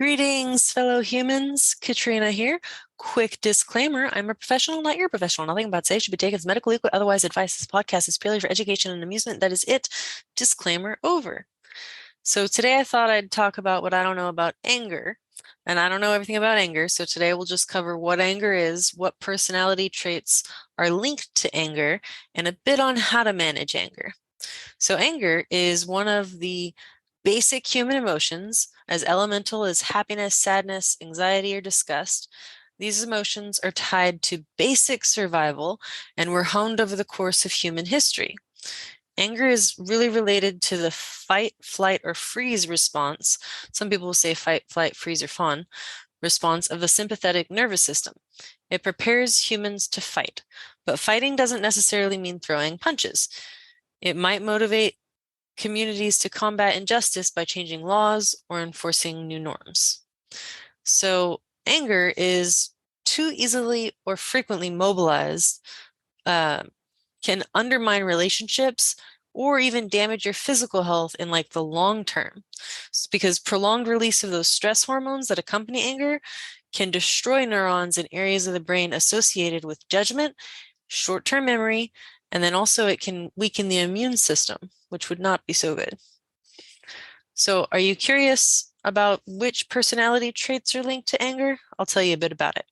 Greetings, fellow humans. Katrina here. Quick disclaimer, I'm a professional, not your professional. Nothing about say should be taken as medical, legal, otherwise advice. This podcast is purely for education and amusement. That is it. Disclaimer over. So today I thought I'd talk about what I don't know about anger. And I don't know everything about anger, so today we'll just cover what anger is, what personality traits are linked to anger, and a bit on how to manage anger. So anger is one of the basic human emotions, as elemental as happiness, sadness, anxiety, or disgust. These emotions are tied to basic survival and were honed over the course of human history. Anger is really related to the fight, flight, or freeze response. Some people will say fight, flight, freeze, or fawn response of the sympathetic nervous system. It prepares humans to fight, but fighting doesn't necessarily mean throwing punches. It might motivate communities to combat injustice by changing laws or enforcing new norms. So anger is too easily or frequently mobilized, can undermine relationships or even damage your physical health in like the long term. It's because prolonged release of those stress hormones that accompany anger can destroy neurons in areas of the brain associated with judgment, short-term memory, and then also it can weaken the immune system, which would not be so good. So are you curious about which personality traits are linked to anger? I'll tell you a bit about it.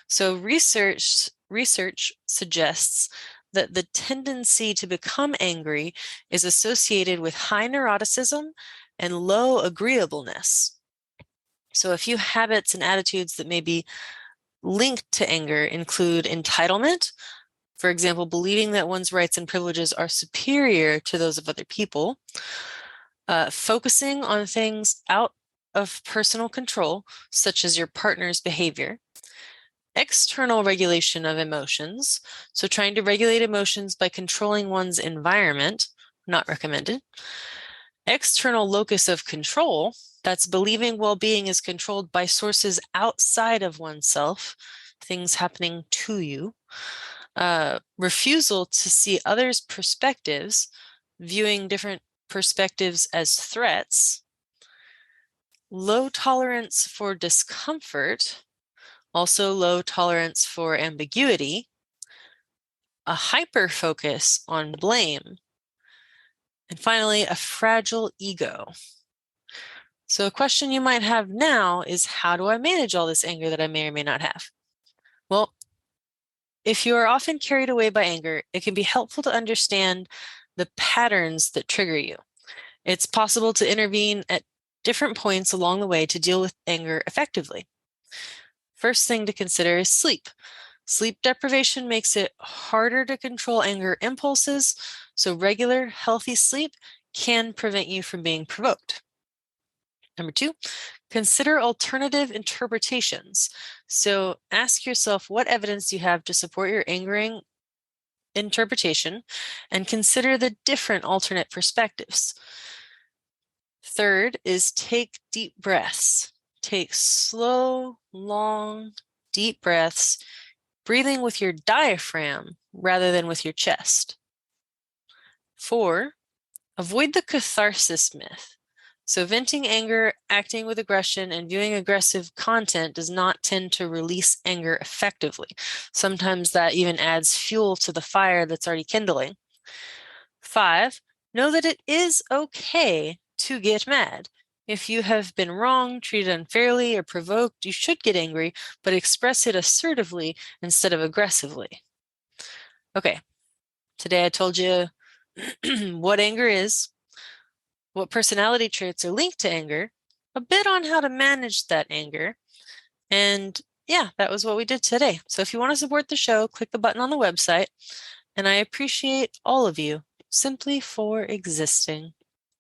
So research suggests that the tendency to become angry is associated with high neuroticism and low agreeableness. So a few habits and attitudes that may be linked to anger include entitlement. For example, believing that one's rights and privileges are superior to those of other people, focusing on things out of personal control, such as your partner's behavior, external regulation of emotions, so trying to regulate emotions by controlling one's environment, not recommended, external locus of control, that's believing well-being is controlled by sources outside of oneself, things happening to you, refusal to see others' perspectives, viewing different perspectives as threats, low tolerance for discomfort, also low tolerance for ambiguity, a hyper focus on blame, and finally, a fragile ego. So a question you might have now is, how do I manage all this anger that I may or may not have? Well, if you are often carried away by anger, it can be helpful to understand the patterns that trigger you. It's possible to intervene at different points along the way to deal with anger effectively. First thing to consider is sleep. Sleep deprivation makes it harder to control anger impulses, so regular, healthy sleep can prevent you from being provoked. Number two, consider alternative interpretations. So ask yourself what evidence you have to support your angering interpretation and consider the different alternate perspectives. Third is take deep breaths. Take slow, long, deep breaths, breathing with your diaphragm rather than with your chest. 4, avoid the catharsis myth. So venting anger, acting with aggression, and viewing aggressive content does not tend to release anger effectively. Sometimes that even adds fuel to the fire that's already kindling. 5, know that it is okay to get mad. If you have been wronged, treated unfairly, or provoked, you should get angry, but express it assertively instead of aggressively. Okay, today I told you what anger is, what personality traits are linked to anger, a bit on how to manage that anger, and yeah, that was what we did today. So if you want to support the show, click the button on the website, and I appreciate all of you simply for existing.